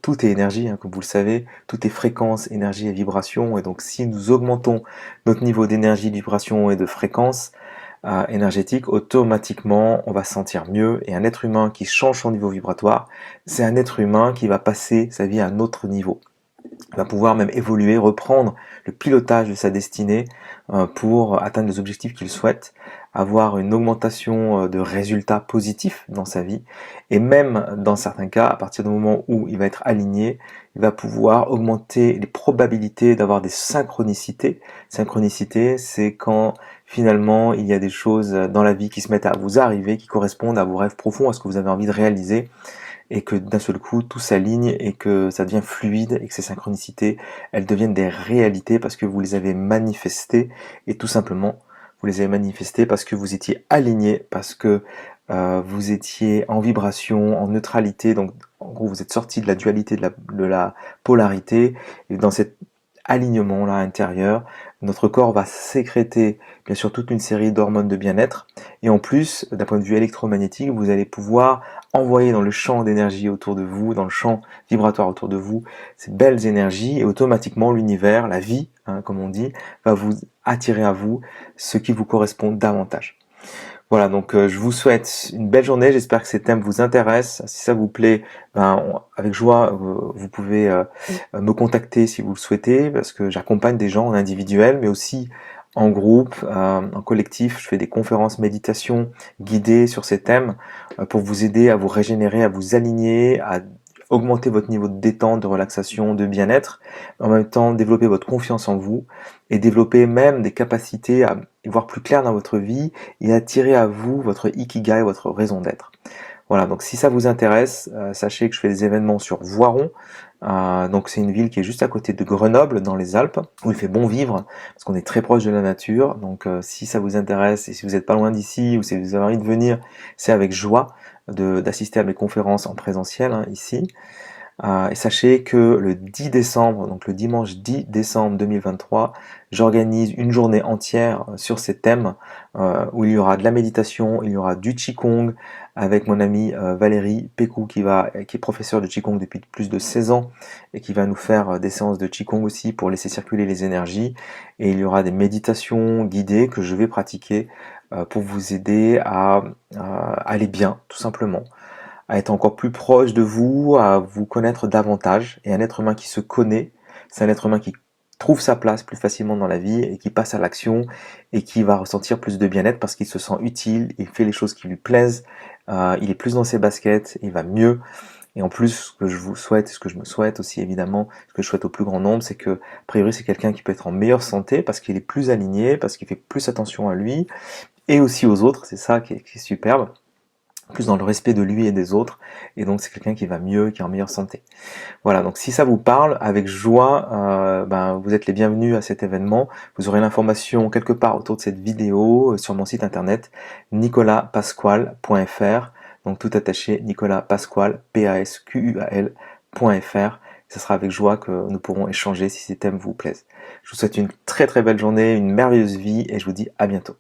Tout est énergie, hein, comme vous le savez, tout est fréquence, énergie et vibration. Et donc, si nous augmentons notre niveau d'énergie, de vibration et de fréquence énergétique, automatiquement, on va se sentir mieux. Et un être humain qui change son niveau vibratoire, c'est un être humain qui va passer sa vie à un autre niveau. Il va pouvoir même évoluer, reprendre le pilotage de sa destinée pour atteindre les objectifs qu'il souhaite, avoir une augmentation de résultats positifs dans sa vie, et même dans certains cas, à partir du moment où il va être aligné, il va pouvoir augmenter les probabilités d'avoir des synchronicités. Synchronicité, c'est quand finalement il y a des choses dans la vie qui se mettent à vous arriver, qui correspondent à vos rêves profonds, à ce que vous avez envie de réaliser, et que d'un seul coup tout s'aligne et que ça devient fluide et que ces synchronicités, elles deviennent des réalités parce que vous les avez manifestées et tout simplement vous les avez manifestées parce que vous étiez aligné, parce que vous étiez en vibration, en neutralité, donc en gros vous êtes sorti de la dualité, de la polarité, et dans cet alignement là intérieur, notre corps va sécréter bien sûr toute une série d'hormones de bien-être, et en plus d'un point de vue électromagnétique, vous allez pouvoir envoyer dans le champ d'énergie autour de vous, dans le champ vibratoire autour de vous, ces belles énergies, et automatiquement l'univers, la vie, hein, comme on dit, va vous attirer à vous ce qui vous correspond davantage. Voilà, donc je vous souhaite une belle journée, j'espère que ces thèmes vous intéressent. Si ça vous plaît, avec joie, vous pouvez me contacter si vous le souhaitez, parce que j'accompagne des gens en individuel, mais aussi en groupe, en collectif. Je fais des conférences méditation guidées sur ces thèmes pour vous aider à vous régénérer, à vous aligner, à augmenter votre niveau de détente, de relaxation, de bien-être, en même temps développer votre confiance en vous et développer même des capacités à y voir plus clair dans votre vie et attirer à vous votre ikigai, votre raison d'être. Voilà, donc si ça vous intéresse, sachez que je fais des événements sur Voiron. Donc c'est une ville qui est juste à côté de Grenoble, dans les Alpes, où il fait bon vivre, parce qu'on est très proche de la nature. Donc si ça vous intéresse, et si vous n'êtes pas loin d'ici, ou si vous avez envie de venir, c'est avec joie d'assister à mes conférences en présentiel, hein, ici. Et sachez que le 10 décembre, donc le dimanche 10 décembre 2023, j'organise une journée entière sur ces thèmes où il y aura de la méditation, il y aura du Qigong avec mon amie Valérie Pécou qui est professeure de Qigong depuis plus de 16 ans et qui va nous faire des séances de Qigong aussi pour laisser circuler les énergies. Et il y aura des méditations guidées que je vais pratiquer pour vous aider à aller bien, tout simplement, à être encore plus proche de vous, à vous connaître davantage. Et un être humain qui se connaît, c'est un être humain qui trouve sa place plus facilement dans la vie et qui passe à l'action et qui va ressentir plus de bien-être parce qu'il se sent utile, il fait les choses qui lui plaisent, il est plus dans ses baskets, il va mieux. Et en plus, ce que je vous souhaite, ce que je me souhaite aussi évidemment, ce que je souhaite au plus grand nombre, c'est que, a priori, c'est quelqu'un qui peut être en meilleure santé parce qu'il est plus aligné, parce qu'il fait plus attention à lui et aussi aux autres, c'est ça qui est superbe, plus dans le respect de lui et des autres, et donc c'est quelqu'un qui va mieux, qui est en meilleure santé. Voilà, donc si ça vous parle, avec joie, vous êtes les bienvenus à cet événement. Vous aurez l'information quelque part autour de cette vidéo sur mon site internet nicolaspasqual.fr, donc tout attaché, nicolaspasqual, Pasqual.fr. Ce sera avec joie que nous pourrons échanger si ces thèmes vous plaisent. Je vous souhaite une très très belle journée, une merveilleuse vie, et je vous dis à bientôt.